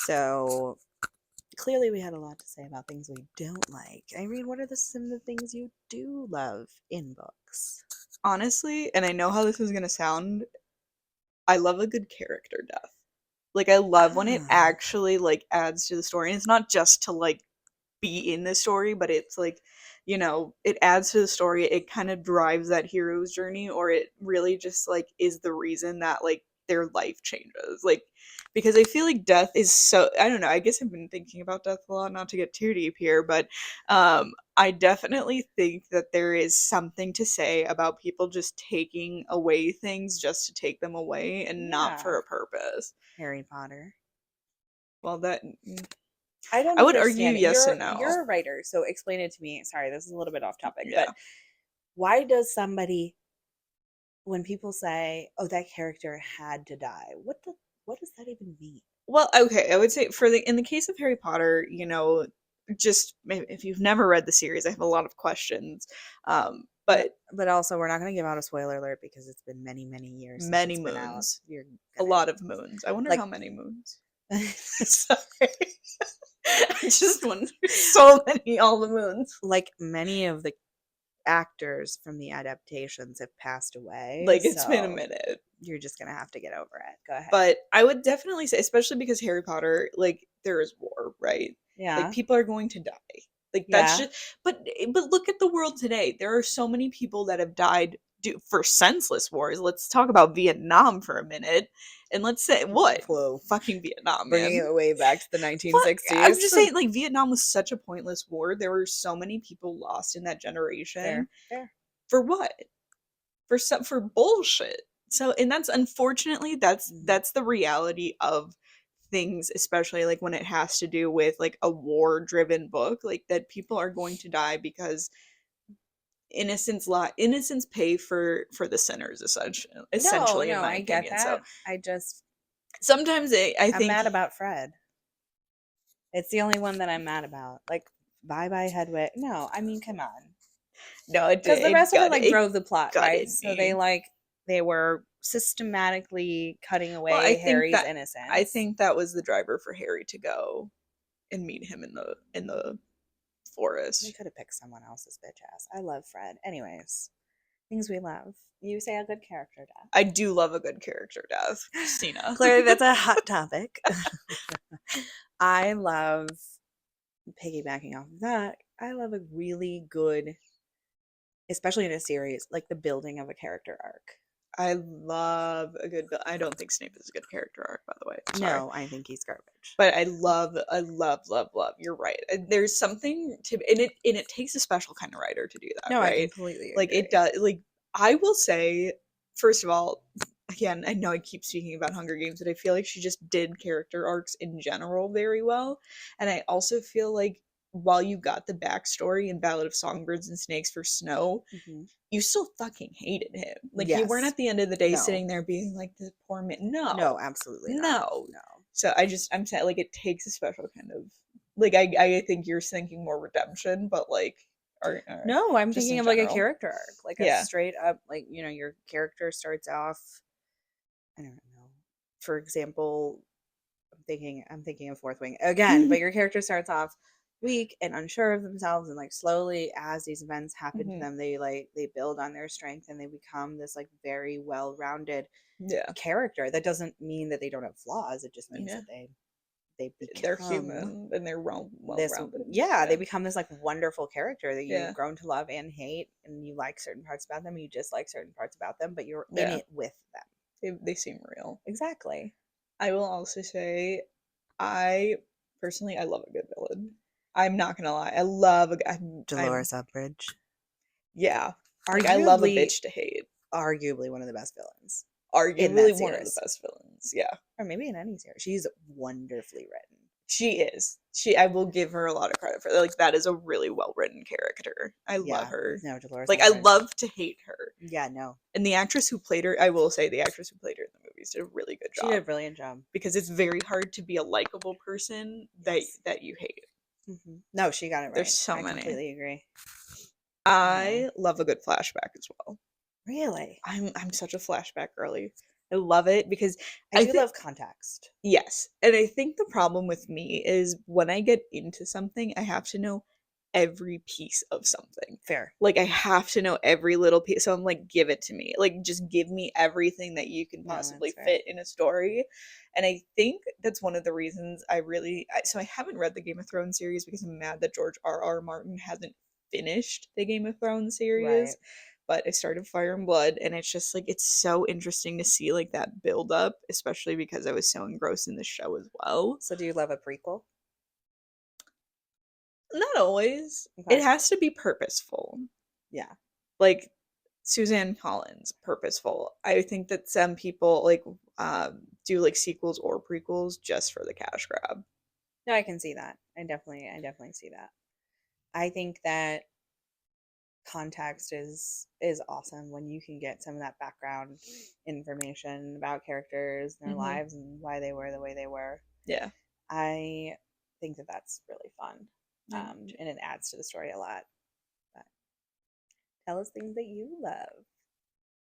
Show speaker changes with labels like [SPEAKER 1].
[SPEAKER 1] So clearly we had a lot to say about things we don't like. Irene, what are some of the things you do love in books?
[SPEAKER 2] Honestly, and I know how this is gonna sound, I love a good character death. Like I love when it
[SPEAKER 1] Ah,
[SPEAKER 2] actually like adds to the story. And it's not just to like be in the story, but it's like, it adds to the story. It kind of drives that hero's journey, or it really just like is the reason that like their life changes. Like, because I feel like death is so, I don't know, I guess I've been thinking about death a lot, not to get too deep here, but I definitely think that there is something to say about people just taking away things just to take them away and not for
[SPEAKER 1] yeah.
[SPEAKER 2] a purpose.
[SPEAKER 1] Harry Potter.
[SPEAKER 2] Well, that
[SPEAKER 1] I don't
[SPEAKER 2] I would argue
[SPEAKER 1] understand it.
[SPEAKER 2] yes and
[SPEAKER 1] You're
[SPEAKER 2] no.
[SPEAKER 1] a writer, so explain it to me. Sorry, this is a little bit off topic, but
[SPEAKER 2] Yeah.
[SPEAKER 1] why does somebody, when people say, "Oh, that character had to die," what does that even mean?
[SPEAKER 2] Well, okay, I would say for the in the case of Harry Potter, just maybe if you've never read the series, I have a lot of questions.
[SPEAKER 1] But
[SPEAKER 2] But
[SPEAKER 1] but also we're not going to give out a spoiler alert because it's been many, many years since
[SPEAKER 2] many
[SPEAKER 1] it's been out.
[SPEAKER 2] moons,
[SPEAKER 1] You're
[SPEAKER 2] a
[SPEAKER 1] gonna
[SPEAKER 2] lot of moons. I wonder
[SPEAKER 1] like
[SPEAKER 2] how many moons. Sorry, I just wonder so many all the moons.
[SPEAKER 1] like many of the actors from the adaptations have passed away,
[SPEAKER 2] Like it's been a
[SPEAKER 1] so
[SPEAKER 2] minute.
[SPEAKER 1] you're just gonna have to get over it. Go ahead.
[SPEAKER 2] But I would definitely say, especially because Harry Potter, like there is war, right? Like
[SPEAKER 1] Yeah,
[SPEAKER 2] people are going to die. Like that's
[SPEAKER 1] yeah.
[SPEAKER 2] just, but look at the world today. There are so many people that have died for senseless wars. Let's talk about Vietnam for a minute, and let's say what
[SPEAKER 1] Whoa,
[SPEAKER 2] fucking Vietnam,
[SPEAKER 1] bringing
[SPEAKER 2] man.
[SPEAKER 1] it way back to the
[SPEAKER 2] Fuck, I'm
[SPEAKER 1] 1960s.
[SPEAKER 2] just saying, like Vietnam was such a pointless war. There were so many people lost in that generation
[SPEAKER 1] Fair, fair.
[SPEAKER 2] for what? For bullshit. So, and that's unfortunately
[SPEAKER 1] Mhm.
[SPEAKER 2] that's the reality of things, especially like when it has to do with like a war driven book, like that people are going to die because innocence pay for the sinners,
[SPEAKER 1] No,
[SPEAKER 2] essentially, in
[SPEAKER 1] no,
[SPEAKER 2] my
[SPEAKER 1] I get
[SPEAKER 2] opinion. So
[SPEAKER 1] that.
[SPEAKER 2] sometimes I
[SPEAKER 1] I'm
[SPEAKER 2] think
[SPEAKER 1] mad about Fred. It's the only one that I'm mad about. Like, bye bye Hedwig. No, I mean, come on.
[SPEAKER 2] no,
[SPEAKER 1] Because the rest of it like
[SPEAKER 2] it
[SPEAKER 1] drove the plot, right?
[SPEAKER 2] gutted
[SPEAKER 1] So
[SPEAKER 2] me.
[SPEAKER 1] they were systematically cutting
[SPEAKER 2] Well,
[SPEAKER 1] away Harry's
[SPEAKER 2] I
[SPEAKER 1] innocence.
[SPEAKER 2] think that was the driver for Harry to go and meet him in the
[SPEAKER 1] They
[SPEAKER 2] forest.
[SPEAKER 1] could have picked someone else's bitch ass. I love Fred. Anyways, things we love. You say a good character death.
[SPEAKER 2] I do love a good character death, Christina.
[SPEAKER 1] Clearly, that's a hot topic. I love piggybacking off of that. I love a really good, especially in a series, like the building of a character arc.
[SPEAKER 2] I love a good. I don't think Snape is a good character arc, by the way. Sorry,
[SPEAKER 1] No, I think he's garbage.
[SPEAKER 2] but I love, love, love. You're right. There's something to, and it takes a special kind of writer to do that,
[SPEAKER 1] No, I
[SPEAKER 2] right?
[SPEAKER 1] completely
[SPEAKER 2] Like it
[SPEAKER 1] agree.
[SPEAKER 2] does. Like I will say, first of all, again, I know I keep speaking about Hunger Games, but I feel like she just did character arcs in general very well, and I also feel like while you got the backstory in Ballad of Songbirds and Snakes for Snow,
[SPEAKER 1] Hmm.
[SPEAKER 2] you still fucking hated him. Like you weren't
[SPEAKER 1] Yes.
[SPEAKER 2] at the end of the day
[SPEAKER 1] No.
[SPEAKER 2] sitting there being like this poor man.
[SPEAKER 1] No,
[SPEAKER 2] No,
[SPEAKER 1] absolutely not.
[SPEAKER 2] no.
[SPEAKER 1] No.
[SPEAKER 2] So I'm saying like it takes a special kind of like I think you're thinking more redemption, but like or
[SPEAKER 1] No, I'm
[SPEAKER 2] just
[SPEAKER 1] thinking
[SPEAKER 2] in
[SPEAKER 1] of like a
[SPEAKER 2] general.
[SPEAKER 1] character arc, like a
[SPEAKER 2] Yeah.
[SPEAKER 1] straight up, like, your character starts off, I don't know. For example, I'm thinking of Fourth Wing again, but your character starts off weak and unsure of themselves, and like slowly as these events happen to
[SPEAKER 2] Hmm.
[SPEAKER 1] them, they build on their strength and they become this like very well-rounded
[SPEAKER 2] Yeah.
[SPEAKER 1] character. That doesn't mean that they don't have flaws. It just means
[SPEAKER 2] Yeah.
[SPEAKER 1] that they
[SPEAKER 2] They're
[SPEAKER 1] become
[SPEAKER 2] human and they're well
[SPEAKER 1] this,
[SPEAKER 2] rounded.
[SPEAKER 1] yeah, they
[SPEAKER 2] Yeah.
[SPEAKER 1] become this like wonderful character that you've
[SPEAKER 2] Yeah.
[SPEAKER 1] grown to love and hate, and you like certain parts about them, you dislike certain parts about them, but you're in
[SPEAKER 2] Yeah.
[SPEAKER 1] it with them.
[SPEAKER 2] They seem real.
[SPEAKER 1] Exactly.
[SPEAKER 2] I will also say I personally I love a good villain. I'm not gonna lie. I love I'm
[SPEAKER 1] Dolores Umbridge,
[SPEAKER 2] yeah. Like I love a
[SPEAKER 1] arguably
[SPEAKER 2] bitch to hate.
[SPEAKER 1] arguably one of the best villains in that
[SPEAKER 2] Arguably one of the
[SPEAKER 1] series,
[SPEAKER 2] best villains. Yeah.
[SPEAKER 1] or maybe in any series. She's wonderfully written.
[SPEAKER 2] She is. I will give her a lot of credit for that. Like that is a really well written character. I love
[SPEAKER 1] Yeah,
[SPEAKER 2] her.
[SPEAKER 1] no, Dolores
[SPEAKER 2] Like I
[SPEAKER 1] Umbridge.
[SPEAKER 2] love to hate her.
[SPEAKER 1] Yeah, no,
[SPEAKER 2] And the actress who played her, I will say the actress who played her in the movies did a really good
[SPEAKER 1] she did
[SPEAKER 2] job
[SPEAKER 1] a brilliant job.
[SPEAKER 2] because it's very hard to be a likable person
[SPEAKER 1] Yes.
[SPEAKER 2] that you hate.
[SPEAKER 1] No, she got it
[SPEAKER 2] There's
[SPEAKER 1] right.
[SPEAKER 2] so
[SPEAKER 1] I
[SPEAKER 2] many.
[SPEAKER 1] completely agree. Oh,
[SPEAKER 2] I love a good flashback as well.
[SPEAKER 1] really?
[SPEAKER 2] I'm such a flashback girly. I love it because
[SPEAKER 1] I
[SPEAKER 2] I
[SPEAKER 1] do
[SPEAKER 2] think
[SPEAKER 1] love context.
[SPEAKER 2] yes, and I think the problem with me is when I get into something, I have to know every piece of something.
[SPEAKER 1] Fair.
[SPEAKER 2] Like I have to know every little piece. So I'm like, give it to me. Like just give me everything that you can
[SPEAKER 1] No, that's
[SPEAKER 2] possibly
[SPEAKER 1] fair.
[SPEAKER 2] fit in a story. And I think that's one of the reasons so I haven't read the Game of Thrones series because I'm mad that George R. R. Martin hasn't finished the Game of Thrones
[SPEAKER 1] Right.
[SPEAKER 2] series. But I started Fire and Blood, and it's just like it's so interesting to see like that build up, especially because I was so engrossed in the show as well.
[SPEAKER 1] So do you love a prequel?
[SPEAKER 2] Not always. It
[SPEAKER 1] Okay.
[SPEAKER 2] has to be purposeful.
[SPEAKER 1] Yeah.
[SPEAKER 2] Like Suzanne Collins, purposeful. I think that some people like do like sequels or prequels just for the cash grab.
[SPEAKER 1] No, I can see that. I definitely see that. I think that context is awesome when you can get some of that background information about characters and their
[SPEAKER 2] Hmm.
[SPEAKER 1] lives and why they were the way they were.
[SPEAKER 2] Yeah.
[SPEAKER 1] I think that that's really fun,
[SPEAKER 2] I
[SPEAKER 1] and it adds to the story a lot. But tell us things that you love.